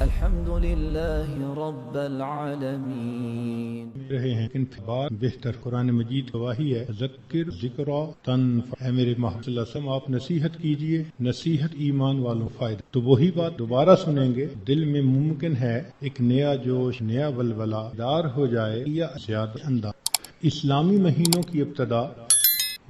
الحمد لله رب العالمين رہے ہیں ان بات بہتر قرآن مجید گواہی ہے ذکر ذکرا تنفع اے میرے محمد صلی اللہ علیہ وسلم آپ نصیحت کیجئے نصیحت ایمان والوں فائدہ تو وہی بات دوبارہ سنیں گے دل میں ممکن ہے ایک نیا جوش نیا ولولہ دار ہو جائے یا زیادہ انداز اسلامی مہینوں کی ابتدا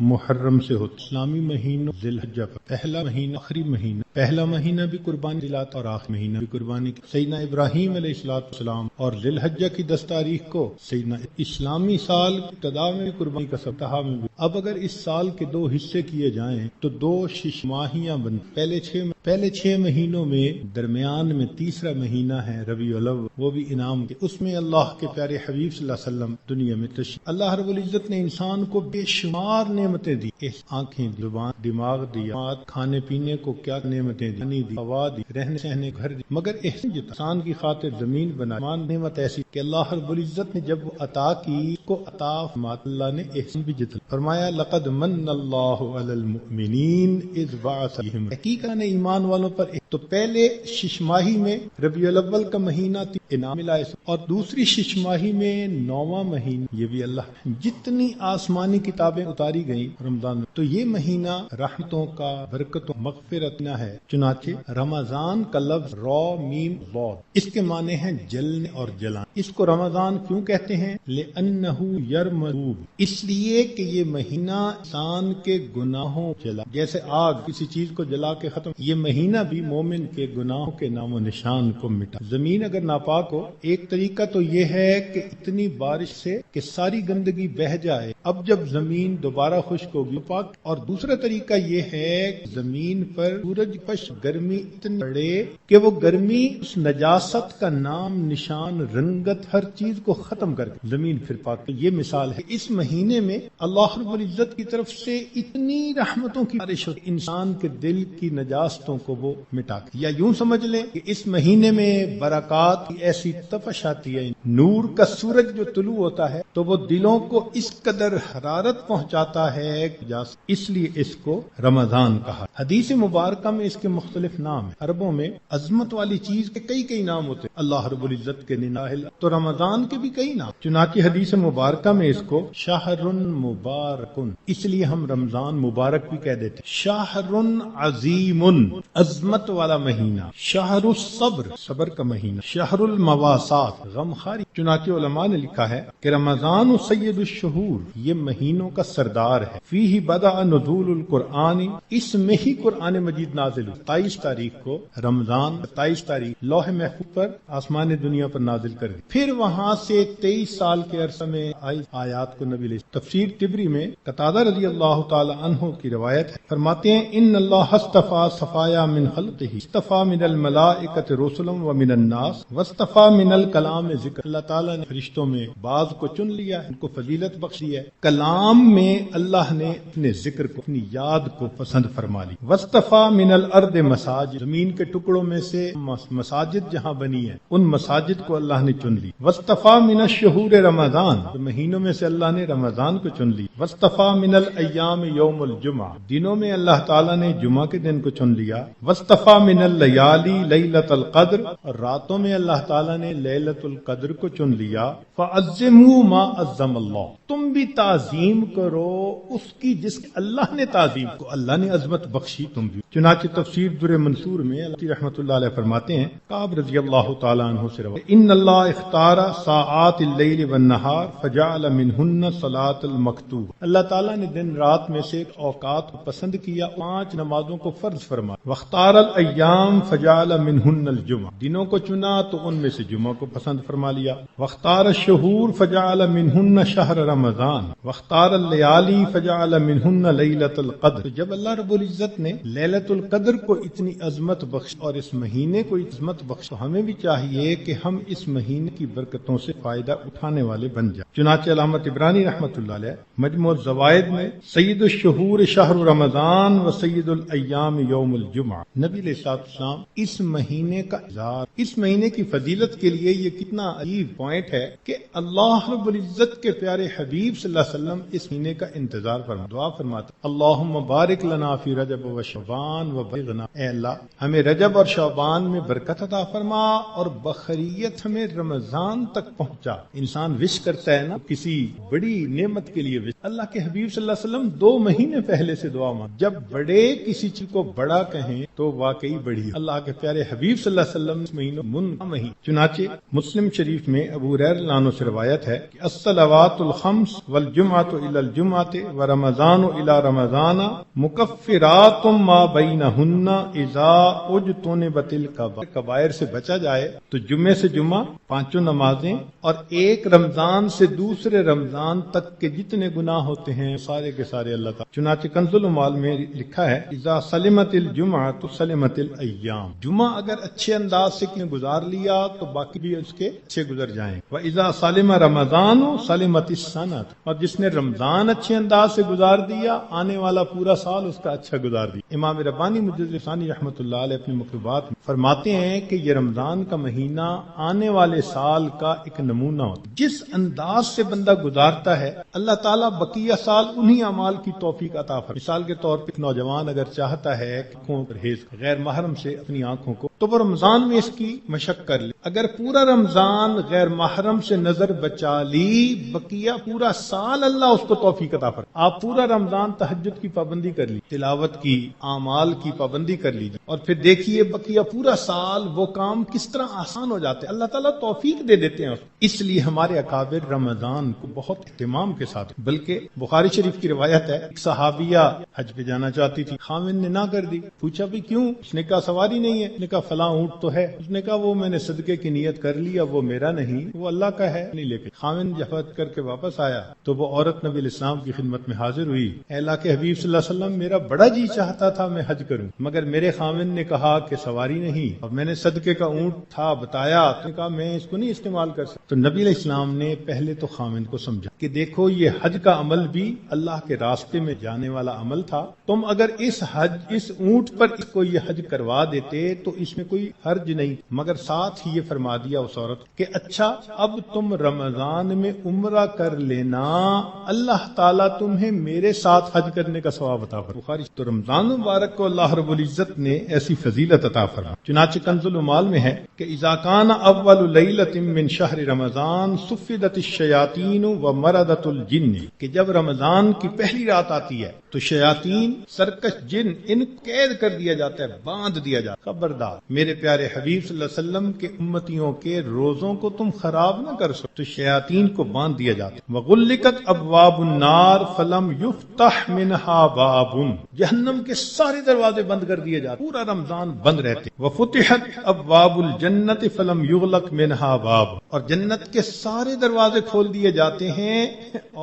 محرم سے ہوتا اسلامی مہینوں ذی الحجہ پر پہلا مہینہ آخری مہینہ پہلا مہینہ بھی قربانی دلاتا اور آخری مہینہ بھی قربانی سیدنا ابراہیم علیہ السلام اور ذی الحجہ کی 10 تاریخ کو سیدنا اسلامی سال کی ابتدا میں بھی قربانی کا سبتہ میں بھی اب اگر اس سال کے 2 حصے کیے جائیں تو 2 شش ماہیاں بن پہلے 6 مہینوں میں درمیان میں تیسرا مہینہ ہے ربیع الاول وہ بھی انعام کے اس میں اللہ کے پیارے حبیب صلی اللہ علیہ وسلم دنیا میں تشریف اللہ رب العزت نے انسان کو بے شمار نعمتیں دی آنکھیں زبان دماغ دیا کھانے پینے کو کیا نعمتیں دی ہوا دی رہنے سہنے گھر دی مگر انسان کی خاطر زمین بنا نعمت ایسی کہ اللہ رب العزت نے جب وہ عطا کی کو عطا فرمایا اللہ نے احسان بھی جتنا فرمایا لقد من اللہ علی المؤمنین اذ بعث فیہم حقیقت نے ایمان والوں پر تو پہلے شش ماہی میں ربیع الاول کا مہینہ انعام ملا اور دوسری شش ماہی میں 9واں مہینہ یہ بھی اللہ جتنی آسمانی کتابیں اتاری گئیں رمضان تو یہ مہینہ رحمتوں کا برکتوں مغفرت نہ ہے چنانچہ رمضان کا لفظ را میم ضاد اس کے معنی ہیں جلنے اور جلان اس کو رمضان کیوں کہتے ہیں لأنہ یرمض اس لیے کہ یہ مہینہ انسان کے گناہوں جلا جیسے آگ کسی چیز کو جلا کے ختم یہ مہینہ بھی مومن کے گناہوں کے نام و نشان کو مٹا زمین اگر ناپاک ہو ایک طریقہ تو یہ ہے کہ اتنی بارش سے کہ ساری گندگی بہہ جائے اب جب زمین دوبارہ خشک ہوگی پاک اور دوسرا طریقہ یہ ہے کہ زمین پر سورج پش گرمی اتنی پڑے کہ وہ گرمی اس نجاست کا نام نشان رنگت ہر چیز کو ختم کر کے زمین پھر پاک یہ مثال ہے اس مہینے میں اللہ رب العزت کی طرف سے اتنی رحمتوں کی بارش ہوتی انسان کے دل کی نجاستوں کو وہ مٹا یا یوں سمجھ لیں کہ اس مہینے میں برکات کی ایسی تپش آتی ہے نور کا سورج جو طلوع ہوتا ہے تو وہ دلوں کو اس قدر حرارت پہنچاتا ہے اس لیے اس کو رمضان کہا حدیث مبارکہ میں اس کے مختلف نام ہیں عربوں میں عظمت والی چیز کے کئی نام ہوتے ہیں اللہ رب العزت کے نناہل تو رمضان کے بھی کئی نام چنانچہ حدیث مبارکہ میں اس کو شہر مبارکن اس لیے ہم رمضان مبارک بھی کہہ دیتے شہر عظیم عظمت والا مہینہ شہر الصبر صبر کا مہینہ شہر المواسات غمخواری چنانچہ علماء نے لکھا ہے کہ رمضان سید الشہور یہ مہینوں کا سردار ہے فیہ بدأ نزول القرآن اس میں ہی قرآن مجید نازل ہوئی 27 تاریخ کو رمضان 27 تاریخ لوح محفوظ پر آسمان دنیا پر نازل کر دی پھر وہاں سے 23 سال کے عرصے میں آیات کو نبی علیہ تفسیر طبری میں قتادہ رضی اللہ تعالی عنہ کی روایت ہے فرماتے ہیں ان اللہ اصطفى صفایا من خلقہ اصطفى من الملائکۃ رسلا ومن الناس واصطفى من الکلام ذکر اللہ تعالی نے فرشتوں میں بعض کو چن لیا ان کو فضیلت بخشی ہے کلام میں اللہ نے اپنے ذکر کو اپنی یاد کو پسند فرما لی واصطفى من الارض مساجد زمین کے ٹکڑوں میں سے مساجد جہاں بنی ہے ان مساجد کو اللہ نے چن لی واصطفى من الشہور رمضان مہینوں میں سے اللہ نے رمضان کو چن لی واصطفى من الایام یوم الجمعہ دنوں میں اللہ تعالی نے جمعہ کے دن کو چن لیا واصطفى من اللیالی لیلۃ القدر اور راتوں میں اللہ تعالی نے لیلۃ القدر کو چن لیا فعظموا ما عظم اللہ تم بھی تعظیم کرو اس کی جس اللہ نے تعظیم کو اللہ نے عظمت بخشی تم بھی چنانچہ تفسیر در منصور میں اللہ رحمۃ اللہ علیہ فرماتے ہیں کعب رضی اللہ تعالی عنہ سے روایت ان اللہ اختار ساعات اللیل والنہار فجعل منہن صلاۃ المکتوب اللہ تعالی نے دن رات میں سے اوقات کو پسند کیا 5 نمازوں کو فرض فرمایا واختار الایام فجعل منہن الجمعہ دنوں کو چنا تو ان میں سے جمعہ کو پسند فرما لیا واختار الشہور فجعل منہن شہر رمضان واختار اللیالی فجعل منہن لیلۃ القدر جب اللہ رب العزت نے لیلۃ القدر کو اتنی عظمت بخش اور اس مہینے کو عظمت بخش تو ہمیں بھی چاہیے کہ ہم اس مہینے کی برکتوں سے فائدہ اٹھانے والے بن جائیں چنانچہ علامہ طبرانی رحمۃ اللہ علیہ مجموع الزوائد میں سید الشہور شہر رمضان و سید الایام یوم الجمعہ نبی علیہ السلام اس مہینے کا اظہار اس مہینے کی فضیلت کے لیے یہ کتنا عجیب پوائنٹ ہے کہ اللہ رب العزت کے پیارے حبیب صلی اللہ علیہ وسلم اس مہینے کا انتظار فرما دعا فرماتے اللہم بارک لنا فی رجب و شعبان و بلغنا، اے اللہ ہمیں رجب اور شعبان میں برکت عطا فرما اور بخیریت ہمیں رمضان تک پہنچا۔ انسان وش کرتا ہے نا کسی بڑی نعمت کے لیے، اللہ کے حبیب صلی اللہ علیہ وسلم 2 مہینے پہلے سے دعا مانگ، جب بڑے کسی چیز کو بڑا کہیں تو واقعی بڑی، اللہ کے پیارے حبیب صلی اللہ علیہ وسلم اس مہینوں مہین۔ چنانچہ مسلم شریف میں ابو ہریرہ رضی اللہ عنہ سے روایت ہے کہ الصلوات الخمس والجمعۃ الی الجمعۃ ورمضان الی رمضان مکفرات ما بینہن اذا اجتنبت الکبائر سے بچا جائے تو جمعے سے جمعہ 5 نمازیں اور ایک رمضان سے دوسرے رمضان تک کے جتنے گناہ ہوتے ہیں سارے کے سارے اللہ تعالیٰ۔ چنانچہ کنز الاموال میں لکھا ہے اذا سلمت الجمعہ تو سلمت الایام، جمعہ اگر اچھے انداز سے گزار لیا تو باقی بھی اس کے اچھے گزر جائیں۔ وَإِذَا سَلِمَ رَمَضَانُ سَلِمَتِ السَّنَةُ، اور جس نے رمضان اچھے انداز سے گزار دیا آنے والا پورا سال اس کا اچھا گزار دیا۔ امام ربانی مجدد ثانی رحمۃ اللہ علیہ اپنی مکتوبات میں فرماتے ہیں کہ یہ رمضان کا مہینہ آنے والے سال کا ایک نمونہ ہوتا ہے، جس انداز سے بندہ گزارتا ہے اللہ تعالیٰ بقیہ سال انہی اعمال کی توفیق عطا فرماتا ہے۔ مثال کے طور پر ایک نوجوان اگر چاہتا ہے کہ آنکھوں پرہیز غیر محرم سے اپنی آنکھوں کو، تو وہ رمضان میں اس کی مشق کر لے، اگر پورا رمضان غیر محرم سے نظر بچا لی بقیہ پورا سال اللہ اس کو توفیق عطا فرمائے۔ آپ پورا رمضان تہجد کی پابندی کر لی، تلاوت کی، اعمال کی پابندی کر لیجیے، اور پھر دیکھیے بقیہ پورا سال وہ کام کس طرح آسان ہو جاتے ہیں، اللہ تعالیٰ توفیق دے دیتے ہیں اس لیے ہمارے اکابر رمضان کو بہت اہتمام کے ساتھ، بلکہ بخاری شریف کی روایت ہے ایک صحابیہ حج پہ جانا چاہتی تھی، خاوند نے نہ کر دی، پوچھا بھی کیوں؟ اس نے کہا سواری نہیں ہے، اس نے کہا فلاں اونٹ تو ہے، اس نے کہا وہ میں نے صدقے کی نیت کر لی، اب وہ میرا نہیں، وہ اللہ کا ہے نہیں لے کے۔ خاوند جب حج کر کے واپس آیا تو وہ عورت نبی علیہ السلام کی خدمت میں حاضر ہوئی، اے اللہ کے حبیب صلی اللہ علیہ وسلم میرا بڑا جی چاہتا تھا میں حج کروں، مگر میرے خاوند نے کہا کہ سواری نہیں، اور میں نے صدقے کا اونٹ تھا بتایا، تو نے کہا میں اس کو نہیں استعمال کر سکتا۔ تو نبی علیہ السلام نے پہلے تو خاوند کو سمجھا کہ دیکھو یہ حج کا عمل بھی اللہ کے راستے میں جانے والا عمل تھا، تم اگر اس اونٹ پر اس کو یہ حج کروا دیتے تو اس میں کوئی حرج نہیں، مگر ساتھ ہی یہ فرما دیا اس عورت کہ اچھا اب تم رمضان میں عمرہ کر لینا، اللہ تعالیٰ تمہیں میرے ساتھ حج کرنے کا ثواب عطا فرمائے۔ بخاری۔ تو رمضان مبارک کو اللہ رب العزت نے ایسی فضیلت عطا فرمائی، چنانچہ کنز الاموال میں ہے کہ اذا کان اول لیلۃ من شہر رمضان صفدت الشیاطین ومردت الجن، کہ جب رمضان کی پہلی رات آتی ہے تو شیاطین، سرکش جن، ان قید کر دیا جاتا ہے، باندھ دیا جاتا ہے۔ خبردار میرے پیارے حبیب صلی اللہ علیہ وسلم کے امتیوں کے روزوں کو تم خراب نہ کر سکو، تو شیاطین کو باندھ دیا جاتا ہے۔ وغلقت ابواب النار فلم یفتح منہا باب، جہنم کے سارے دروازے بند کر دیے جاتے، پورا رمضان بند رہتے۔ وفتحت ابواب الجنت فلم یغلق منہا باب، اور جنت کے سارے دروازے کھول دیے جاتے ہیں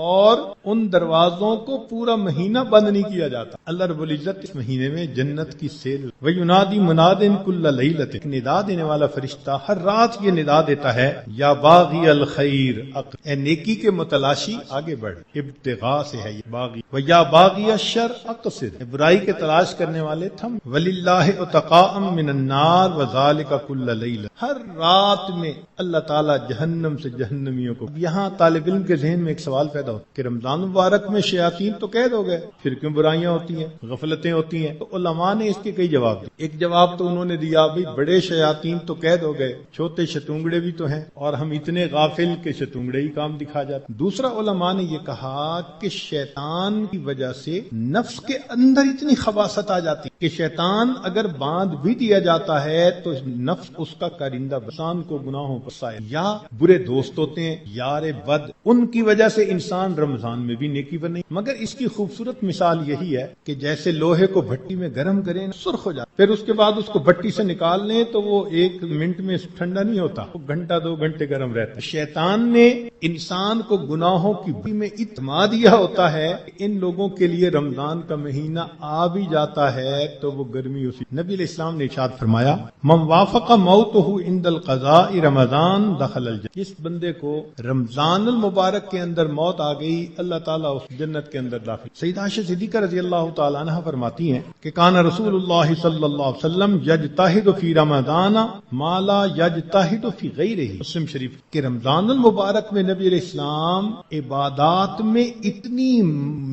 اور ان دروازوں کو پورا مہینہ بند نہیں کیا جاتا۔ اللہ رب العزت اس مہینے میں جنت کی سیل، وَيُنَادِي مُنَادٍ كُلَّ لَيْلَةٍ، ندا دینے والا فرشتہ ہر رات یہ ندا دیتا ہے، یا باغی الخیر، اے نیکی کے متلاشی آگے بڑھ، ابتغاء سے ہے یہ باغی، وَيَا باغی الشر اقصر، برائی کے تلاش کرنے والے تھم، وَلِلَّهِ عُتَقَاءً مِّنَ النَّارِ وَذَلِكَ كُلَّ لَيْلَةٍ، ہر رات میں اللہ تعالیٰ جہنم سے جہنمیوں کو۔ یہاں طالب علم کے ذہن میں ایک سوال پیدا ہوتا کہ رمضان مبارک میں شیاطین تو قید ہو گئے، پھر کیوں برائیاں ہوتی ہیں، غفلتیں ہوتی ہیں؟ تو علماء نے اس کے کئی جواب دیے۔ ایک جواب تو انہوں نے دیا بھئی بڑے شیاطین تو قید ہو گئے، چھوٹے شتونگڑے بھی تو ہیں، اور ہم اتنے غافل کہ شتونگڑے ہی کام دکھا جاتے۔ دوسرا علماء نے یہ کہا کہ شیطان کی وجہ سے نفس کے اندر اتنی خباثت آ جاتی کہ شیطان اگر باندھ بھی دیا جاتا ہے تو نفس اس کا کارندہ انسان کو گناہوں پر سائے، یا برے دوست ہوتے ہیں، یار بد، ان کی وجہ سے انسان رمضان میں بھی نیکی پر نہیں۔ مگر اس کی خوبصورت مثال یہی ہے کہ جیسے لوہے کو بھٹی میں گرم کریں سرخ ہو جاتا، پھر اس کے بعد اس کو بھٹی سے نکال لیں تو وہ 1 منٹ میں ٹھنڈا نہیں ہوتا، وہ گھنٹہ 2 گھنٹے گرم رہتا ہے۔ شیطان نے انسان کو گناہوں کی بھٹی میں اتما دیا ہوتا ہے، ان لوگوں کے لیے رمضان کا مہینہ آ بھی جاتا ہے تو وہ گرمی اسی. نبی علیہ السلام نے ارشاد فرمایا من وافق موتہ عند القضاء رمضان دخل الجنہ. جس بندے کو رمضان المبارک کے اندر موت آ گئی اللہ تعالیٰ اس جنت کے اندر داخل. سیدہ عائشہ صدیقہ رضی اللہ تعالیٰ عنہ فرماتی ہیں کہ کان رسول اللہ صلی اللہ علیہ وسلم یجتہد فی رمضان ما لا یجتہد فی غیرہ. مسلم شریف کہ رمضان المبارک میں نبی علیہ السلام عبادات میں اتنی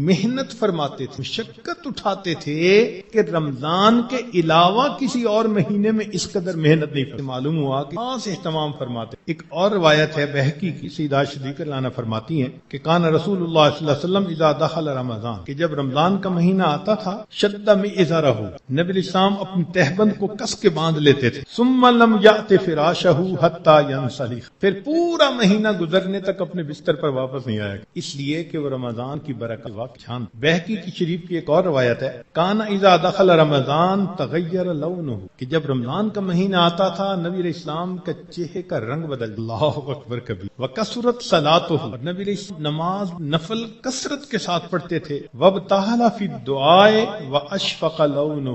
محنت فرماتے تھے، مشقت اٹھاتے تھے کہ رمضان کے علاوہ کسی اور مہینے میں اس قدر محنت نہیں فرماتے. معلوم ہوا کہ خاص اہتمام فرماتے. ایک اور روایت ہے بہقی کی، سیدہ عائشہ صدیقہ عنہا فرماتی ہیں کہ کان رسول اللہ صلی اللہ علیہ وسلم اذا دخل رمضان کہ جب رمضان کا مہینہ آتا تھا شد مئزرہ نبی علیہ السلام اپنی تہبند کو کس کے باندھ لیتے تھے. ثم لم یأت فراشہ حتی ینسلخ پھر پورا مہینہ گزرنے تک اپنے بستر پر واپس نہیں آیا، اس لیے کہ وہ رمضان کی برکت وقت چھان. بہقی کی شریف کی ایک اور روایت ہے کان اذا دخل رمضان تغیر لونہ کہ جب رمضان کا مہینہ آتا تھا نبی علیہ السلام کا چہرے کا رنگ بدل. اللہ اکبر کبھی. وکثرت صلاتہ نبی علیہ السلام نماز نفل کثرت کے ساتھ پڑھتے تھے. وابتہل فی الدعاء واشفق لونہ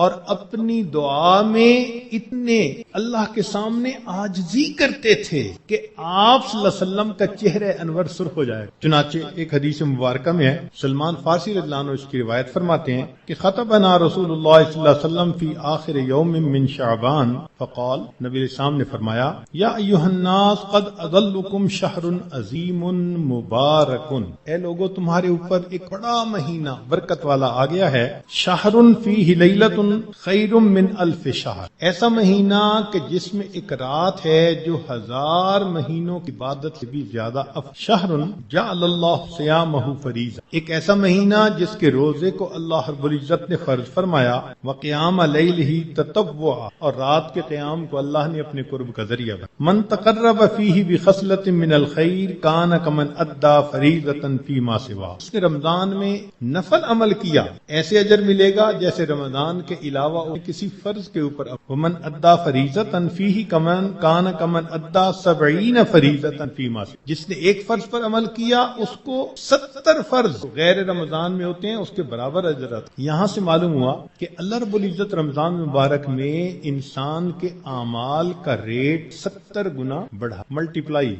اور اپنی دعا میں اتنے اللہ کے سامنے عاجزی کرتے تھے کہ آپ صلی اللہ علیہ وسلم کا چہرہ انور سرخ ہو جائے. چنانچہ ایک حدیث مبارکہ میں ہے سلمان فارسی رضی اللہ عنہ اس کی روایت فرماتے ہیں کہ خطبنا رسول اللہ صلی اللہ علیہ وسلم فی آخر یوم من شعبان فقال نبی علیہ السلام نے فرمایا یا ایھا الناس قد اظلکم شہر عظیم مبارک اے لوگو تمہارے اوپر ایک بڑا مہینہ برکت والا آ گیا ہے. شہر فیہ لیلۃ خیر من الف شہر ایسا مہینہ کہ جس میں ایک رات ہے جو 1000 مہینوں کی عبادت سے بھی زیادہ شہر جعل اللہ صیامہ فریضہ ایک ایسا مہینہ جس کے روزے کو اللہ رب العزت نے فرض فرمایا. وقیام لیلہ تطوعا اور رات کے قیام کو اللہ نے اپنے قرب کا ذریعہ بنا. من تقرب فیہ بخصلۃ من الخیر کان کمن ادى فریضۃ فیما سوا اس نے رمضان میں نفل عمل کیا ایسے اجر ملے گا جیسے رمضان کے علاوہ کسی فرض کے اوپر. ومن ادى فریضۃ فیہ کمن کان کمن ادى 70 فریضۃ فیما سوا جس نے ایک فرض پر عمل کیا اس کو 70 فرض غیر رمضان میں ہوتے ہیں اس کے برابر اجر آتا. یہاں سے معلوم ہوا کہ اللہ رب العزت رمضان مبارک میں انسان کے اعمال کا ریٹ 70 گنا بڑھا ملٹیپلائی.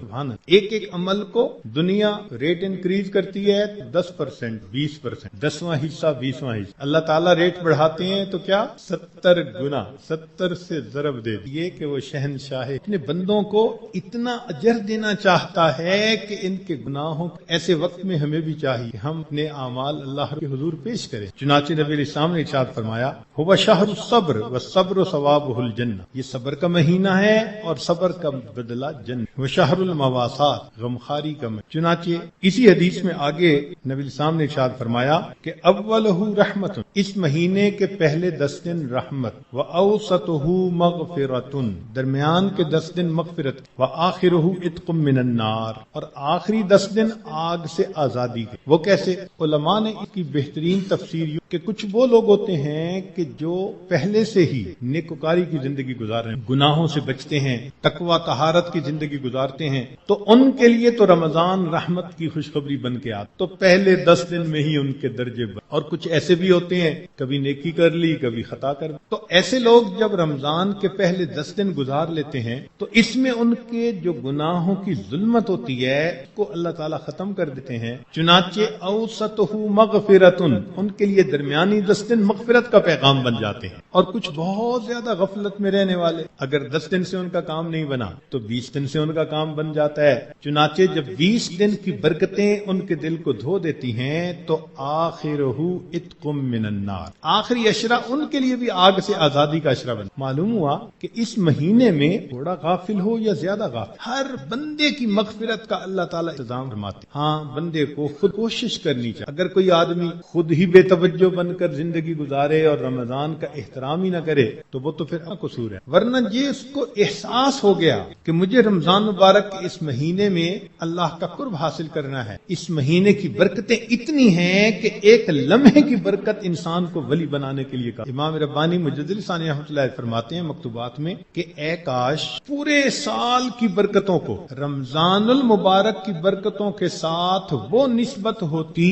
ایک ایک عمل کو دنیا ریٹ انکریز کرتی ہے 10%، 20%، 10واں حصہ 20واں حصہ. اللہ تعالیٰ ریٹ بڑھاتے ہیں تو کیا 70 گنا 70 سے ضرب دے دیے کہ وہ شہنشاہ اپنے بندوں کو اتنا اجر دینا چاہتا ہے کہ ان کے گناہوں ایسے وقت میں ہمیں بھی چاہیے ہم اپنے اعمال اللہ کے حضور پیش کریں. چنانچہ نبی علیہ السلام نے ارشاد فرمایا ہوا شہر الصبر والصبر ثوابہ الجنہ یہ صبر کا مہینہ ہے اور صبر کا بدلہ جنت. وشہر المواسات غمخاری کا مہینہ. چنانچہ اسی حدیث میں آگے نبی علیہ السلام نے ارشاد فرمایا کہ اولہ رحمت اس مہینے کے پہلے 10 دن رحمت واوسطہ مغفرۃ درمیان کے 10 دن مغفرت وآخرہ عتق من النار اور آخری 10 دن آگ سے آزادی کے. وہ کیسے؟ علماء نے اس کی بہترین تفسیر کہ کچھ وہ لوگ ہوتے ہیں کہ جو پہلے سے ہی نیکوکاری کی زندگی گزار رہے ہیں گناہوں سے بچتے ہیں تقوی طہارت کی زندگی گزارتے ہیں تو ان کے لیے تو رمضان رحمت کی خوشخبری بن کے آتا تو پہلے 10 دن میں ہی ان کے درجے بن. اور کچھ ایسے بھی ہوتے ہیں کبھی نیکی کر لی کبھی خطا کر تو ایسے لوگ جب رمضان کے پہلے 10 دن گزار لیتے ہیں تو اس میں ان کے جو گناہوں کی ظلمت ہوتی ہے کو اللہ تعالیٰ ختم کر دیتے ہیں. چنانچہ اوسطہ مغفرۃ ان کے لیے درمیانی 10 دن مغفرت کا پیغام بن جاتے ہیں. اور کچھ بہت زیادہ غفلت میں رہنے والے اگر 10 دن سے ان کا کام نہیں بنا تو 20 دن سے ان کا کام بن جاتا ہے. چنانچہ جب 20 دن کی برکتیں ان کے دل کو دھو دیتی ہیں تو آخرہ عتق من النار آخری اشرہ ان کے لیے بھی آگ سے آزادی کا اشرہ بن. معلوم ہوا کہ اس مہینے میں تھوڑا غافل ہو یا زیادہ غافل ہر بندے کی مغفرت کا اللہ تعالیٰ انتظام فرماتے. ہاں بندے کو خود کوشش کرنی چاہیے. اگر کوئی آدمی خود ہی بے توجہ بن کر زندگی گزارے اور رمضان کا احترام ہی نہ کرے تو وہ تو پھر قصور ہے. ورنہ یہ اس کو احساس ہو گیا کہ مجھے رمضان مبارک کے اس مہینے میں اللہ کا قرب حاصل کرنا ہے. اس مہینے کی برکتیں اتنی ہیں کہ ایک لمحے کی برکت انسان کو ولی بنانے کے لیے کہا. امام ربانی مجدد ثانی رحمۃ اللہ فرماتے ہیں مکتوبات میں کہ اے کاش پورے سال کی برکتوں کو رمضان المبارک کی برکتوں کے ساتھ وہ نسبت ہوتی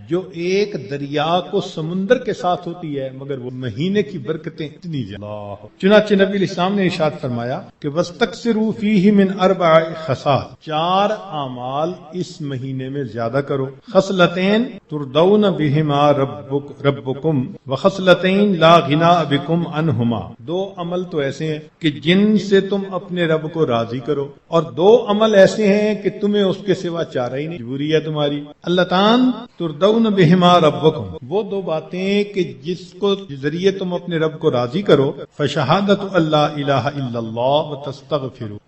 جو ایک دریا کو سمندر کے ساتھ ہوتی ہے مگر وہ مہینے کی برکتیں اتنی زیادہ. چنانچہ نبی علیہ السلام نے ارشاد فرمایا کہ وَاسْتَكْثِرُوا فِيهِ مِنْ 4 خصال، 4 اعمال اس مہینے میں زیادہ کرو. خصلتین ترضون بہما ربکم وخصلتین لا غناء بکم عنہما، 2 عمل تو ایسے ہیں کہ جن سے تم اپنے رب کو راضی کرو، اور 2 عمل ایسے ہیں کہ تمہیں اس کے سوا چارہ ہی نہیں، مجبوری ہے تمہاری. اللتان ترضون بہما ربکم، وہ 2 باتیں کہ جس کو ذریعے تم اپنے رب کو راضی کرو. فشہادت اللہ الہ الا اللہ وتستغفروا،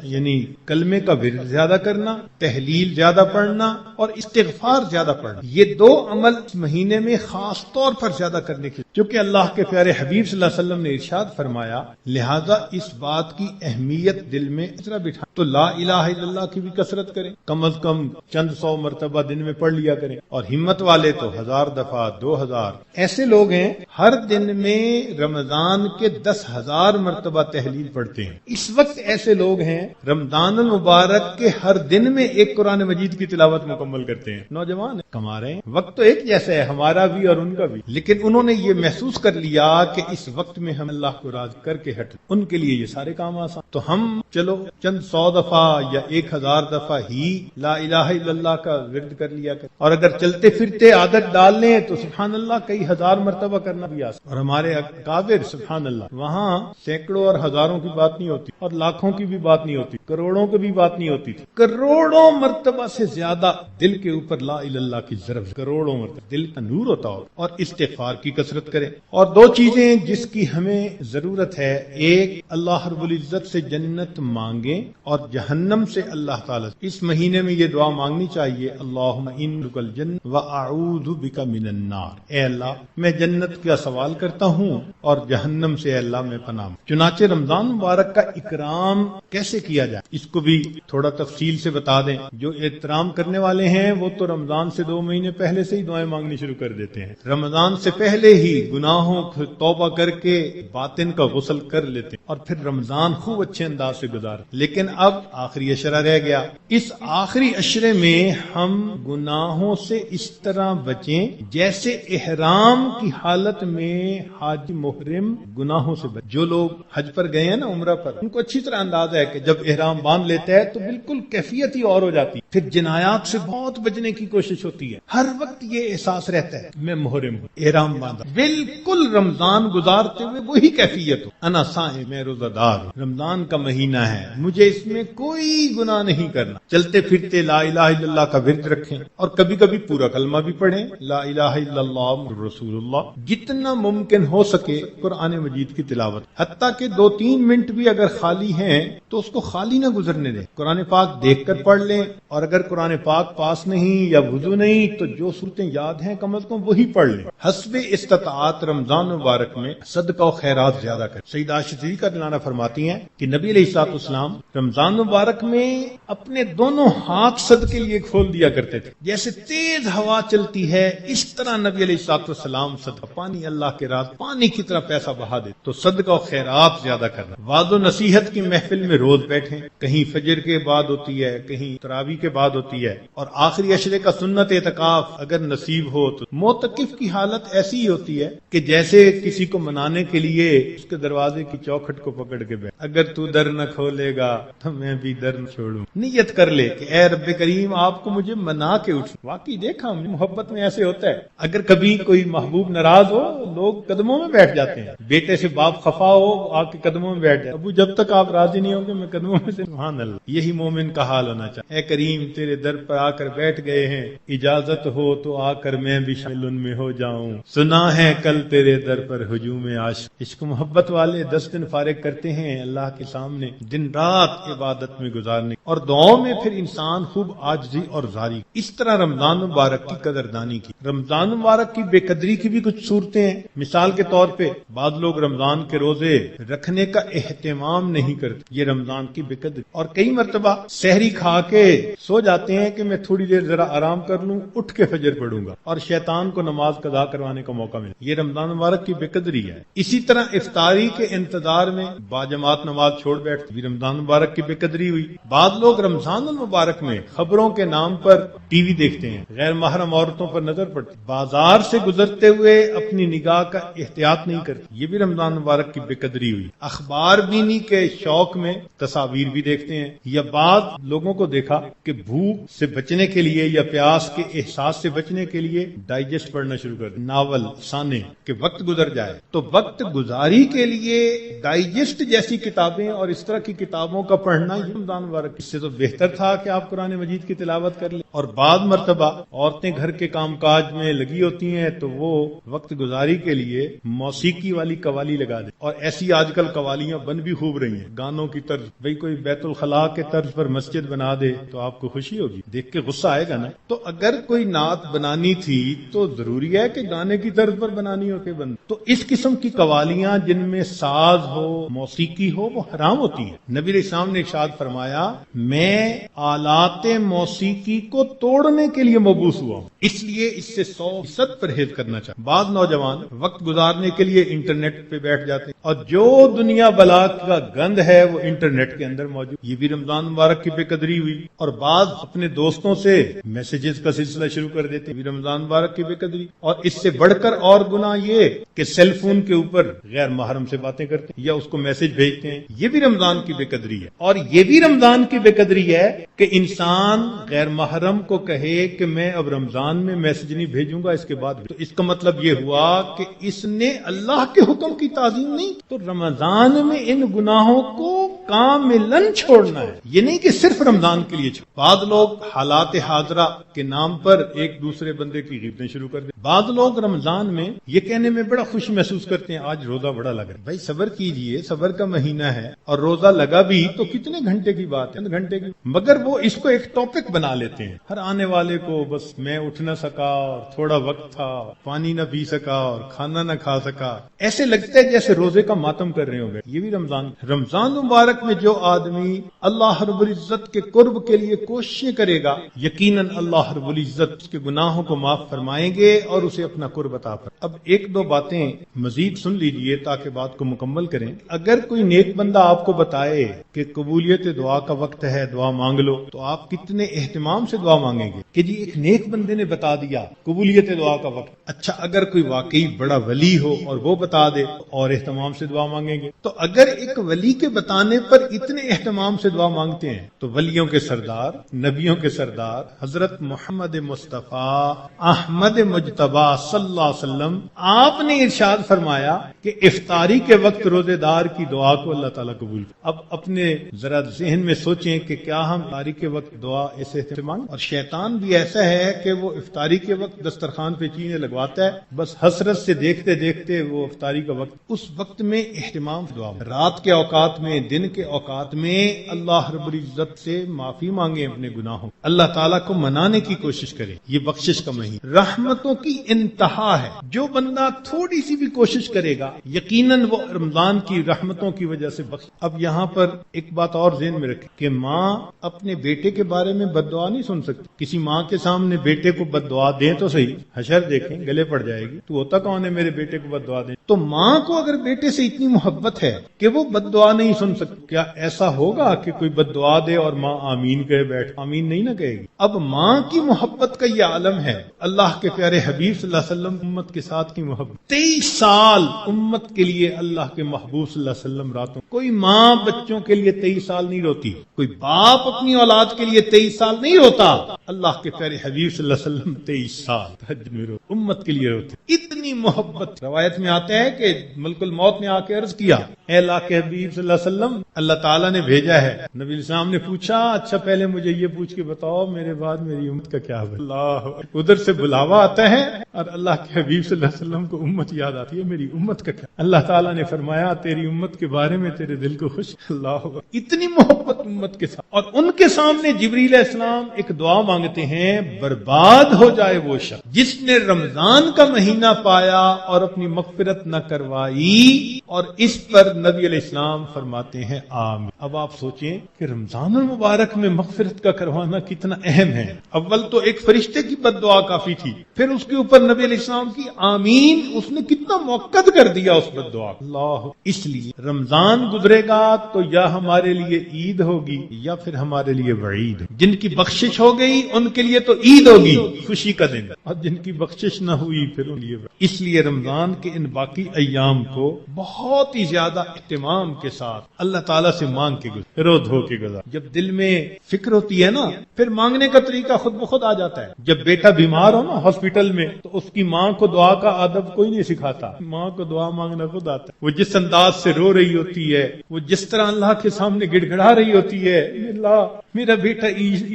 یعنی کلمے کا ورد زیادہ کرنا، تحلیل زیادہ پڑھنا اور استغفار زیادہ پڑھنا. یہ 2 عمل اس مہینے میں خاص طور پر زیادہ کرنے کے، کیونکہ اللہ کے پیارے حبیب صلی اللہ علیہ وسلم نے ارشاد فرمایا لہذا اس بات کی اہمیت دل میں ذرا بٹھا تو لا الہ الا اللہ کی بھی کثرت کریں، کم از کم چند 100 مرتبہ دن میں پڑھ لیا کریں، اور ہمت والے تو 1000 دفعہ 2000. ایسے لوگ ہیں ہر دن میں رمضان کے 10,000 مرتبہ تحلیل پڑھتے ہیں. اس وقت ایسے لوگ ہیں رمضان المبارک کے ہر دن میں ایک قرآن مجید کی تلاوت مکمل کرتے ہیں. نوجوان کما رہے ہیں، وقت تو ایک جیسا ہے ہمارا بھی اور ان کا بھی، لیکن انہوں نے یہ محسوس کر لیا کہ اس وقت میں ہم اللہ کو راضی کر کے ہٹ، ان کے لیے یہ سارے کام آسان. تو ہم چلو چند 100 دفعہ یا 1000 دفعہ ہی لا الہ الا اللہ کا ورد کر لیا کر، اور اگر چلتے پھرتے عادت ڈال لیں تو سبحان اللہ کئی 1000 مرتبہ کرنا بھی آسان. اور ہمارے اکابر سبحان اللہ وہاں سینکڑوں اور ہزاروں کی بات نہیں ہوتی، اور لاکھوں کی بھی بات نہیں ہوتی، کروڑوں کی بھی بات نہیں ہوتی تھی. کروڑوں مرتبہ سے زیادہ دل کے اوپر لا الہ الا اللہ کی ضرب، کروڑوں مرتبہ دل کا نور ہوتا ہو. اور استغفار کی کثرت کریں. اور 2 چیزیں جس کی ہمیں ضرورت ہے، ایک اللہ رب العزت سے جنت مانگیں، اور جہنم سے اللہ تعالی اس مہینے میں یہ دعا مانگنی چاہیے اللہم انک الجنہ واعوذ بک من النار، اے اللہ میں جنت کا سوال کرتا ہوں اور جہنم سے اے اللہ میں پناہ. چنانچہ رمضان مبارک کا اکرام کیسے کیا جائے اس کو بھی تھوڑا تفصیل سے بتا دیں. جو احترام کرنے والے ہیں وہ تو رمضان سے 2 مہینے پہلے سے ہی دعائیں مانگنی شروع کر دیتے ہیں، رمضان سے پہلے ہی گناہوں کو توبہ کر کے باطن کا غسل کر لیتے ہیں، اور پھر رمضان خوب اچھے انداز سے گزار. لیکن اب آخری عشرہ رہ گیا، اس آخری عشرے میں ہم گناہوں سے اس طرح بچیں جیسے احرام کی حالت میں حاجی محرم گناہوں سے بچے. جو لوگ حج پر گئے ہیں نا، عمرہ پر، ان کو اچھی طرح اندازہ ہے کہ جب احرام باندھ لیتا ہے تو بالکل کیفیت ہی اور ہو جاتی، پھر جنایات سے بہت بچنے کی کوشش ہوتی ہے. ہر وقت یہ احساس رہتا ہے میں محرم ہوں، احرام باندھا، بالکل رمضان گزارتے ہوئے وہی کیفیت ہو، انا صائم، میں روزہ دار ہوں، رمضان کا مہینہ ہے، مجھے اس میں کوئی گناہ نہیں کرنا. چلتے پھرتے لا الہ الا اللہ کا ورد رکھیں، اور کبھی کبھی پورا کلمہ بھی پڑھیں، لا الہ الا اللہ محمد رسول اللہ. جتنا ممکن ہو سکے قرآن مجید کی تلاوت، حتیٰ کہ 2-3 منٹ بھی اگر خالی ہیں تو اس کو خالی نہ گزرنے دیں. قرآن پاک دیکھ کر پڑھ لیں، اور اگر قرآن پاک پاس نہیں یا وضو نہیں تو جو صورتیں یاد ہیں کم از کم وہی پڑھ لیں. حسب استطاعت رمضان مبارک میں صدقہ و خیرات زیادہ کریں. سیدہ عائشہ صدیقہ رضی اللہ عنہا فرماتی ہیں کہ نبی علیہ الصلوۃ والسلام رمضان مبارک میں اپنے دونوں ہاتھ صدقے کے لیے کھول دیا کرتے تھے. جیسے تیز ہوا چلتی ہے اس طرح نبی علیہ الصلوۃ والسلام صدقہ، پانی اللہ کے راز پانی کی طرح پیسہ بہا دے. تو صدقہ و خیرات زیادہ کرنا. وعظ و نصیحت کی محفل میں روز بیٹھیں، کہیں فجر کے بعد ہوتی ہے، کہیں تراویح کے بعد ہوتی ہے. اور آخری عشرے کا سنت اعتکاف اگر نصیب ہو تو. معتکف کی حالت ایسی ہی ہوتی ہے کہ جیسے کسی کو منانے کے لیے اس کے دروازے کی چوکھٹ کو پکڑ کے بیٹھ، اگر تو در نہ کھولے گا تو میں بھی در نہ چھوڑوں. نیت کر لے کہ اے رب کریم آپ کو مجھے منا کے اٹھوں. واقعی دیکھا ہم محبت میں ایسے ہوتا ہے، اگر کبھی کوئی محبوب ناراض ہو لوگ قدموں میں بیٹھ جاتے ہیں. بیٹے سے باپ خفا ہو آ کے قدموں میں بیٹھ جائے، ابو جب تک آپ راضی نہیں ہوں گے میں قدموں میں سے. سبحان اللہ، یہی مومن کا حال ہونا چاہیے. اے کریم تیرے در پر آ کر بیٹھ گئے ہیں، اجازت ہو تو آ کر میں بھی شامل ان میں ہو جاؤں. سنا ہے کل تیرے در پر ہجوم عاشق. عشق محبت والے 10 دن فارغ کرتے ہیں اللہ کے سامنے، دن رات عبادت میں گزارنے اور دعاؤں میں. پھر انسان خوب عاجزی اور زاری. اس طرح رمضان مبارک کی قدردانی کی. رمضان مبارک کی بے قدری کی بھی کچھ صورتیں ہیں. مثال کے طور پہ بعض لوگ رمضان کے روزے رکھنے کا اہتمام نہیں کرتے، یہ رمضان کی بے قدری. اور کئی مرتبہ سحری کھا کے سو جاتے ہیں کہ میں تھوڑی دیر ذرا آرام کر لوں، اٹھ کے فجر پڑھوں گا، اور شیطان کو نماز قضا کروانے کا موقع ملا۔ یہ رمضان مبارک کی بے قدری ہے۔ اسی طرح افطاری کے انتظار میں باجماعت نماز چھوڑ بیٹھتے، یہ رمضان مبارک کی بے قدری ہوئی۔ بعض لوگ رمضان المبارک میں خبروں کے نام پر ٹی وی دیکھتے ہیں، غیر محرم عورتوں پر نظر پڑتی، بازار سے گزرتے ہوئے اپنی نگاہ کا احتیاط نہیں کرتے، یہ بھی رمضان مبارک کی بے قدری ہوئی۔ اخبار بینی کے شوق میں تصاویر بھی دیکھتے ہیں، یا بعض لوگوں کو دیکھا کہ بھوک سے بچنے کے لیے یا پیاس کے احساس سے بچنے کے لیے ڈائجسٹ پڑھنا شروع کر دیں، ناول افسانے کہ وقت گزر جائے۔ تو وقت گزاری کے لیے ڈائجسٹ جیسی کتابیں اور اس طرح کی کتابوں کا پڑھنا یہ رمضان مبارک، اس سے تو بہتر تھا کہ آپ قرآن مجید کی تلاوت کر لیں۔ اور بعض مرتبہ عورتیں گھر کے کام کاج میں لگی ہوتی ہیں تو وہ وقت گزاری کے لیے موسیقی والی قوالی لگا دیں، اور ایسی آج کل قوالیاں بن بھی خوب رہی ہیں گانوں کی طرز۔ بھئی کوئی بیت الخلاء کے طرز پر مسجد بنا دے تو آپ کو خوشی ہوگی، دیکھ کے غصہ آئے گا نا۔ تو اگر کوئی نعت بنانی تھی تو ضروری ہے کہ گانے کی طرز پر بنانی ہو کہ بند۔ تو اس قسم کی قوالیاں جن میں ساز ہو، موسیقی ہو، وہ حرام ہوتی ہیں۔ نبی علیہ السلام نے ارشاد فرمایا، میں آلات موسیقی کو توڑنے کے لیے مبعوث ہوا ہوں، اس لیے اس سے 100% پرہیز کرنا چاہیے۔ بعض نوجوان وقت گزارنے کے لیے انٹرنیٹ پہ بیٹھ جاتے ہیں، اور جو دنیا بلا کا گند ہے وہ انٹرنیٹ کے اندر موجود، یہ بھی رمضان مبارک کی بے قدری ہوئی۔ اور بعض اپنے دوستوں سے میسیجز کا سلسلہ شروع کر دیتے ہیں، یہ بھی رمضان مبارک کی بے قدری۔ اور اس سے بڑھ کر اور گناہ یہ کہ سیل فون کے اوپر غیر محرم سے باتیں کرتے ہیں یا اس کو میسج بھیجتے ہیں، یہ بھی رمضان کی بے قدری ہے۔ اور یہ بھی رمضان کی بے قدری ہے کہ انسان غیر محرم کو کہے کہ میں اب رمضان میں میسج نہیں بھیجوں گا اس کے بعد، تو اس کا مطلب یہ ہوا کہ اس نے اللہ کے حکم کی تعظیم نہیں۔ تو رمضان میں ان گناہوں کو کاملاً چھوڑنا ہے، یہ نہیں کہ صرف رمضان کے لیے چھوڑ۔ بعض لوگ حالات حاضرہ کے نام پر ایک دوسرے بندے کی غیبتیں شروع کر دیں۔ بعض لوگ رمضان میں یہ کہنے میں بڑا خوش محسوس کرتے ہیں آج روزہ بڑا لگا۔ بھائی صبر کیجئے، صبر کا مہینہ ہے، اور روزہ لگا بھی تو کتنے گھنٹے کی بات ہے، چند گھنٹے کی، مگر وہ اس کو ایک ٹاپک بنا لیتے ہیں۔ ہر آنے والے کو بس میں اٹھ نہ سکا اور تھوڑا وقت تھا، پانی نہ پی سکا اور کھانا نہ کھا سکا، ایسے لگتا ہے جیسے روزے کا ماتم کر رہے ہوں گے۔ یہ بھی رمضان مبارک میں جو آدمی اللہ رب العزت کے قرب کے لیے کوششیں کرے گا، یقیناً اللہ رب العزت اس کے گناہوں کو معاف فرمائیں گے اور اسے اپنا قرب عطا فرمائیں۔ اب ایک دو باتیں مزید سن لیجئے تاکہ بات کو مکمل کریں۔ اگر کوئی نیک بندہ آپ کو بتائے کہ قبولیت دعا کا وقت ہے، دعا مانگ لو، تو آپ کتنے اہتمام سے دعا مانگیں گے کہ جی ایک نیک بندے نے بتا دیا قبولیت دعا کا وقت۔ اچھا اگر کوئی واقعی بڑا ولی ہو اور وہ بتا دے تو اور اہتمام سے دعا مانگیں گے۔ تو اگر ایک ولی کے بتانے پر اتنے اہتمام سے دعا مانگتے ہیں تو ولیوں کے سردار، نبیوں کے سردار حضرت محمد مصطفیٰ احمد مجتبی صلی اللہ علیہ وسلم، آپ نے ارشاد فرمایا کہ افطاری کے وقت روزے دار کی دعا کو اللہ تعالیٰ قبول کرے۔ اب اپنے ذرا ذہن میں سوچیں کہ کیا ہم افطاری کے وقت دعا ایسے مانگ، اور شیطان بھی ایسا ہے کہ وہ افطاری کے وقت دسترخوان پہ چیزیں لگواتا ہے، بس حسرت سے دیکھتے دیکھتے وہ افطاری کا وقت، اس وقت میں اہتمام دعا، رات کے اوقات میں، دن کے اوقات میں اللہ رب العزت سے معافی مانگیں اپنے گناہوں، اللہ تعالیٰ کو منانے کی کوشش کریں۔ یہ بخشش کا مہینہ رحمتوں کی انتہا ہے، جو بندہ تھوڑی سی بھی کوشش کرے گا یقیناً وہ رمضان کی رحمتوں کی وجہ سے بخش۔ اب یہاں پر ایک بات اور ذہن میں رکھیں کہ ماں اپنے بیٹے کے بارے میں بد دعا نہیں سن سکتی۔ کسی ماں کے سامنے بیٹے کو بد دعا دیں تو صحیح، حشر دیکھیں گلے پڑ جائے گی، تو ہوتا کون ہے میرے بیٹے کو بد دعا دیں۔ تو ماں کو اگر بیٹے سے اتنی محبت ہے کہ وہ بد دعا نہیں سن سکتی، کیا ایسا ہوگا کہ کوئی بد دعا دے اور ماں آمین کہے بیٹھ؟ آمین نہیں نہ کہے گی۔ اب ماں کی محبت کا یہ عالم ہے۔ اللہ کے پیارے حبیب صلی اللہ علیہ وسلم امت کے ساتھ کی محبت، 23 سال امت کے لیے اللہ کے محبوب صلی اللہ علیہ وسلم راتوں، کوئی ماں بچوں کے لیے 23 سال نہیں روتی، کوئی باپ اپنی اولاد کے لیے 23 سال نہیں روتا، اللہ کے پیارے حبیب صلی اللہ علیہ وسلم 23 سال تہجد میں روتے، امت کے لیے روتے۔ اتنی محبت، روایت میں آتا ہے کہ ملک الموت نے آ کے عرض کیا، اے اللہ کے حبیب صلی اللہ علیہ وسلم، اللہ تعالیٰ نے بھیجا ہے۔ نبی السلام نے پوچھا، اچھا پہلے مجھے یہ پوچھ کے بتاؤ میرے بعد میری امت کا کیا ہے؟ اللہ، ادھر سے بلاوا آتا ہے اور اللہ کے حبیب صلی اللہ علیہ وسلم کو امت یاد آتی ہے، میری امت کا کیا؟ اللہ تعالیٰ نے فرمایا تیری امت کے بارے میں تیرے دل کو خوش۔ اللہ، اتنی محبت امت کے ساتھ، اور ان کے سامنے جبریل علیہ السلام ایک دعا مانگتے ہیں برباد ہو جائے وہ شخص جس نے رمضان کا مہینہ پایا اور اپنی مغفرت نہ کروائی، اور اس پر نبی علیہ السلام فرماتے ہیں آمین۔ اب آپ سوچیں کہ رمضان المبارک میں مغفرت کا کروانا کتنا اہم ہے۔ اول تو ایک فرشتے کی بد دعا کافی تھی، پھر اس کے اوپر نبی علیہ السلام کی آمین، اس نے کتنا موقت کر دیا اس بد دعا کو۔ اللہ، اس لیے رمضان گزرے گا تو یا ہمارے لیے عید ہوگی یا پھر ہمارے لیے وعید۔ جن کی بخشش ہو گئی ان کے لیے تو عید ہوگی، خوشی کا دن، اور جن کی بخشش نہ ہوئی پھر ان لیے وعید۔ اس لیے رمضان کے ان باقی ایام کو بہت ہی زیادہ اہتمام کے ساتھ اللہ تعالیٰ سے مانگ کے گزار، رو دھو کے گزار۔ جب دل میں فکر ہوتی ہے نا، پھر مانگنے کا طریقہ خود بخود آ جاتا ہے۔ جب بیٹا بیمار ہو نا ہاسپٹل میں، تو اس کی ماں کو دعا کا ادب کوئی نہیں سکھاتا، ماں کو دعا مانگنا خود آتا ہے۔ وہ جس انداز سے رو رہی ہوتی ہے، وہ جس طرح اللہ کے سامنے گڑ گڑا رہی ہوتی ہے، اللہ میرا بیٹا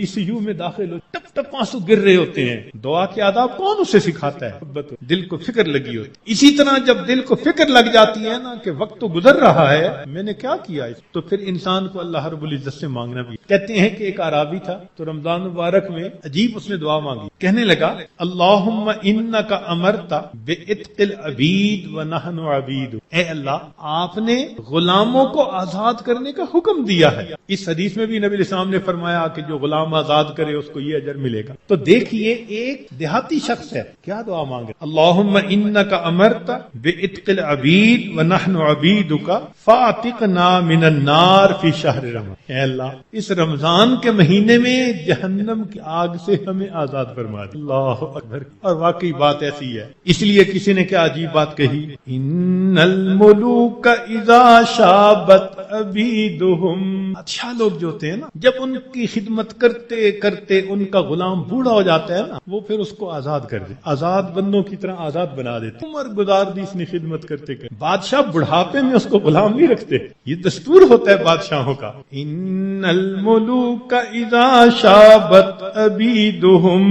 ECU میں داخل ہو، ٹپ ٹپ آنسو گر رہے ہوتے ہیں، دعا کے آداب کون اسے سکھاتا ہے؟ دل کو فکر لگی ہوتی۔ اسی طرح جب دل کو فکر لگ جاتی ہے نا کہ وقت تو گزر رہا ہے، میں نے کیا کیا، تو پھر انسان کو اللہ رب العزت سے مانگنا بھی۔ کہتے ہیں کہ ایک اعرابی تھا تو رمضان مبارک میں عجیب اس نے دعا مانگی، کہنے لگا اللہم انک امرت بعتق العبید ونحن عبید۔ اے اللہ، آپ نے غلاموں کو آزاد کرنے کا حکم دیا ہے۔ اس حدیث میں بھی نبی علیہ السلام نے فرمایا کہ جو غلام آزاد کرے اس کو یہ اجر ملے گا۔ تو دیکھیے ایک دیہاتی شخص ہے، کیا دعا مانگے، اللہم انک امرت بعتق العبید ونحن عبیدک فاعتقنا من النار فی شہر رمضان۔ اے اللہ، اس رمضان کے مہینے میں جہنم کی آگ سے ہمیں آزاد فرما دے۔ اللہ اکبر۔ اور واقعی بات ایسی ہے، اس لیے کسی نے کیا عجیب بات کہی، ان الملوک اذا شابت عبیدہم۔ اچھا لوگ جو ہوتے ہیں نا، جب ان کی خدمت کرتے کرتے ان کا غلام بوڑھا ہو جاتا ہے نا، وہ پھر اس کو آزاد کر دے، آزاد بندوں کی طرح آزاد بنا دیتے۔ عمر گزار دی اس نے خدمت کرتے کرتے۔ بادشاہ بڑھاپے میں اس کو غلام نہیں رکھتے، یہ دستور ہوتا ہے بادشاہوں کا۔ ان الملوک اذا شابت عبیدہم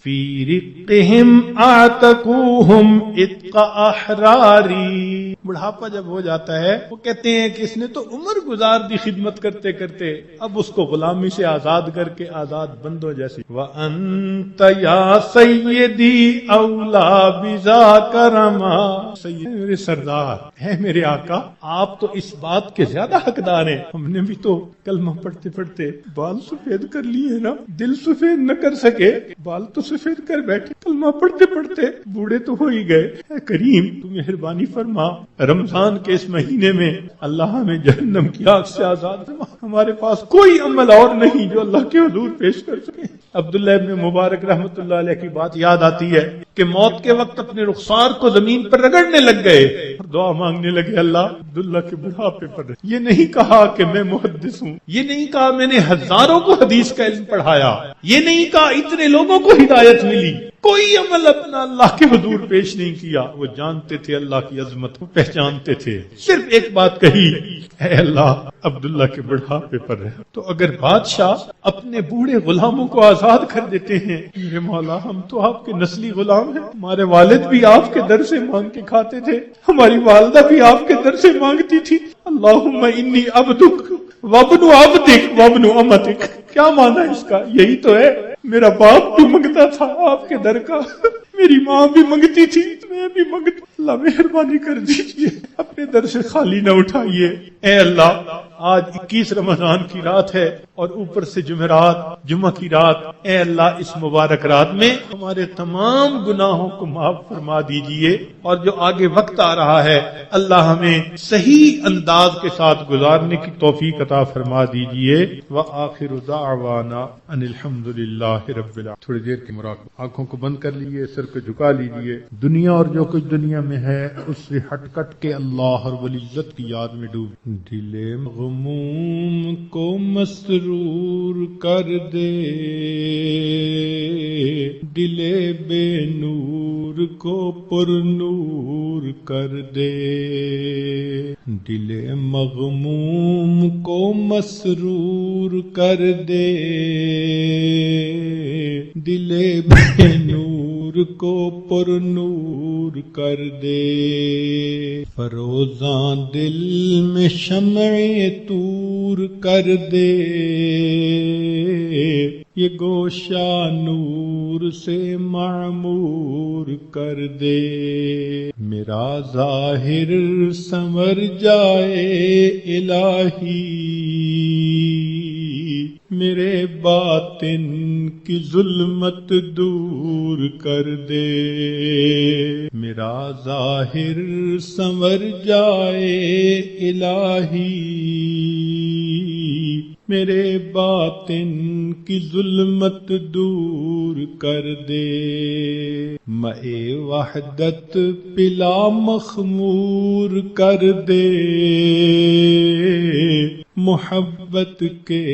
فی رقہم اعتقوہم عتق احراری۔ بڑھاپا جب ہو جاتا ہے، وہ کہتے ہیں کہ اس نے تو عمر گزار دی خدمت کرتے کرتے، اب اس کو غلامی سے آزاد کر کے آزاد بندوں جیسی۔ وَأَنْتَ يَا سَيِّدِي أَوْلَى بِذَاكَ رَمَا۔ سید میرے سردار ہے، میرے آقا، آپ تو اس بات کے زیادہ حقدار ہیں۔ ہم نے بھی تو کلمہ پڑھتے پڑھتے بال سفید کر لیے نا، دل سفید نہ کر سکے، بال تو سفید کر بیٹھے، کلمہ پڑھتے پڑھتے بوڑھے تو ہو ہی گئے۔ اے کریم، تو مہربانی فرما، رمضان کے اس مہینے میں اللہ ہمیں جہنم کی آگ سے آزاد فرما۔ ہمارے پاس کوئی عمل اور نہیں جو اللہ کے حضور پیش کر سکے۔ عبداللہ ابن مبارک رحمۃ اللہ علیہ کی بات یاد آتی ہے کہ موت کے وقت اپنے رخسار کو زمین پر رگڑنے لگ گئے اور دعا مانگنے لگے، اللہ عبداللہ کے بڑھاپے پر یہ نہیں کہا کہ میں محدث ہوں، یہ نہیں کہا میں نے ہزاروں کو حدیث کا علم پڑھایا، یہ نہیں کہا اتنے لوگوں کو ہدایت ملی، کوئی عمل اپنا اللہ کے حضور پیش نہیں کیا۔ وہ جانتے تھے اللہ کی عظمت کو، پہچانتے تھے، صرف ایک بات کہی، اے اللہ عبداللہ کے بڑھاپے پر رہ۔ تو اگر بادشاہ اپنے بوڑھے غلاموں کو آزاد کر دیتے ہیں، میرے مولا ہم تو آپ کے نسلی غلام ہیں، ہمارے والد بھی آپ کے در سے مانگ کے کھاتے تھے، ہماری والدہ بھی آپ کے در سے مانگتی تھی۔ اللہم انی عبدک وابن عبدک وابن امتک۔ کیا مانا اس کا؟ یہی تو ہے، میرا باپ بھی منگتا تھا آپ کے در کا، میری ماں بھی منگتی تھی، میں بھی منگتا۔ اللہ مہربانی کر دیجئے، اپنے در سے خالی نہ اٹھائیے۔ اے اللہ، آج 21 رمضان کی رات ہے اور اوپر سے جمعرات، جمعہ کی رات، اے اللہ اس مبارک رات میں ہمارے تمام گناہوں کو معاف فرما دیجئے، اور جو آگے وقت آ رہا ہے اللہ ہمیں صحیح انداز کے ساتھ گزارنے کی توفیق عطا فرما دیجئے۔ وآخر دعوانا ان الحمد للہ رب العالمین۔ تھوڑی دیر کی مراقبہ، آنکھوں کو بند کر لیجئے، سر کو جھکا لیجئے، دنیا اور جو کچھ دنیا میں ہے اس سے ہٹ کٹ کے اللہ رب العزت کی یاد میں ڈوب۔ دل مغموم کو مسرور کر دے، دل بے نور کو پر نور کر دے، دل مغموم کو مسرور کر دے، دل بے نور کو پر نور کر دے، فروزاں دل میں شمع طور کر دے، یہ گوشہ نور سے معمور کر دے، میرا ظاہر سنور جائے الہی، میرے باطن کی ظلمت دور کر دے، میرا ظاہر سنور جائے الہی، میرے باطن کی ظلمت دور کر دے، مئے وحدت پلا مخمور کر دے، محبت کے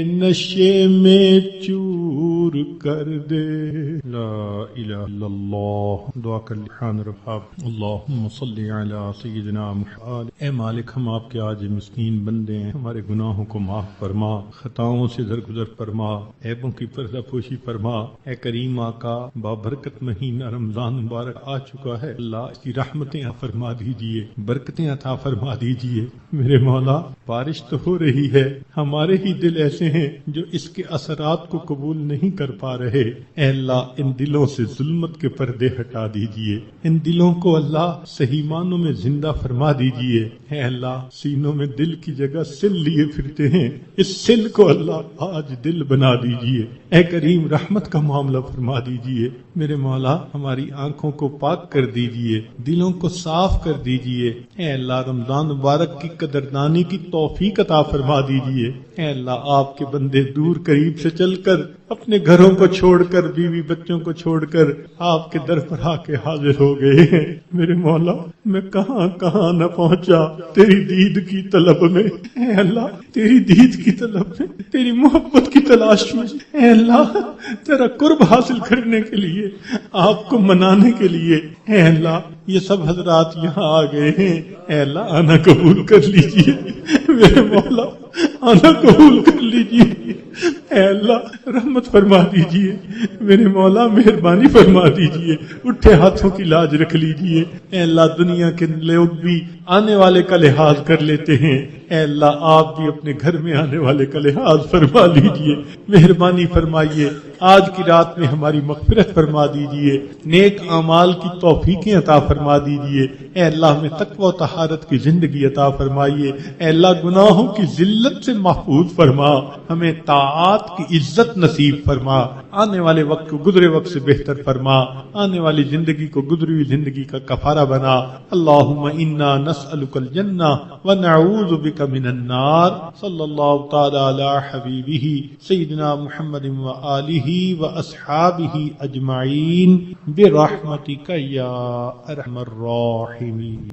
نشے میں چور کر دے۔ لا الہ الا اللہ۔ دعا کر لحان رباب اللہم صلی علی سیدنا محمد۔ اے مالک، ہم آپ کے آج مسکین بندے ہیں، ہمارے گناہوں کو معاف فرما، خطاؤں سے درگزر فرما، عیبوں کی پردہ پوشی فرما۔ اے کریم آقا، بابرکت مہینہ رمضان مبارک آ چکا ہے، اللہ اس کی رحمتیں فرما دیجئے، برکتیں عطا فرما دیجئے۔ میرے مولا، بارش تو ہو رہی ہے، ہمارے ہی دل ایسے ہیں جو اس کے اثرات کو قبول نہیں کر پا رہے۔ اے اللہ، ان دلوں سے ظلمت کے پردے ہٹا دیجئے، ان دلوں کو اللہ صحیح معنوں میں زندہ فرما دیجئے۔ اے اللہ، سینوں میں دل کی جگہ سل لیے پھرتے ہیں، اس سل کو اللہ آج دل بنا دیجئے۔ اے کریم، رحمت کا معاملہ فرما دیجئے۔ میرے مولا، ہماری آنکھوں کو پاک کر دیجئے، دلوں کو صاف کر دیجئے۔ اے اللہ، رمضان مبارک کی قدردانی کی توفیق عطا فرما دیجئے۔ اے اللہ، آپ کے بندے دور قریب سے چل کر، اپنے گھروں کو چھوڑ کر، بیوی بچوں کو چھوڑ کر آپ کے در پر آ کے حاضر ہو گئے ہیں۔ میرے مولا، میں کہاں کہاں نہ پہنچا تیری دید کی طلب میں۔ اے اللہ، تیری دید کی طلب میں، تیری محبت کی تلاش میں، اے اللہ، تیرا قرب حاصل کرنے کے لیے، آپ کو منانے کے لیے۔ اے اللہ، یہ سب حضرات یہاں آ گئے ہیں، اے اللہ، آنا قبول کر لیجئے۔ میرے مولا، آنا قبول کر لیجئے۔ اے اللہ، رحمت فرما دیجئے۔ میرے مولا، مہربانی فرما دیجئے، اٹھے ہاتھوں کی لاج رکھ لیجئے۔ اے اللہ، دنیا کے لوگ بھی آنے والے کا لحاظ کر لیتے ہیں، اے اللہ، آپ بھی اپنے گھر میں آنے والے کا لحاظ فرما لیجئے، مہربانی فرمائیے۔ آج کی رات میں ہماری مغفرت فرما دیجئے، نیک اعمال کی توفیقیں عطا فرما دیجئے۔ اے اللہ، ہمیں تقوی و طہارت کی زندگی عطا فرمائیے۔ اے اللہ، گناہوں کی ذلت سے محفوظ فرما، ہمیں طاعات کی عزت نصیب فرما، آنے والے وقت کو گزرے وقت سے بہتر فرما، آنے والی زندگی کو گزری ہوئی زندگی کا کفارہ بنا۔ اللہم انا نسألک الجنہ ونعوذ بک من النار۔ صلی اللہ تعالی علی حبیبہ سیدنا محمد وآلہ واصحابہ اجمعین برحمتک یا ارحم الراحمین۔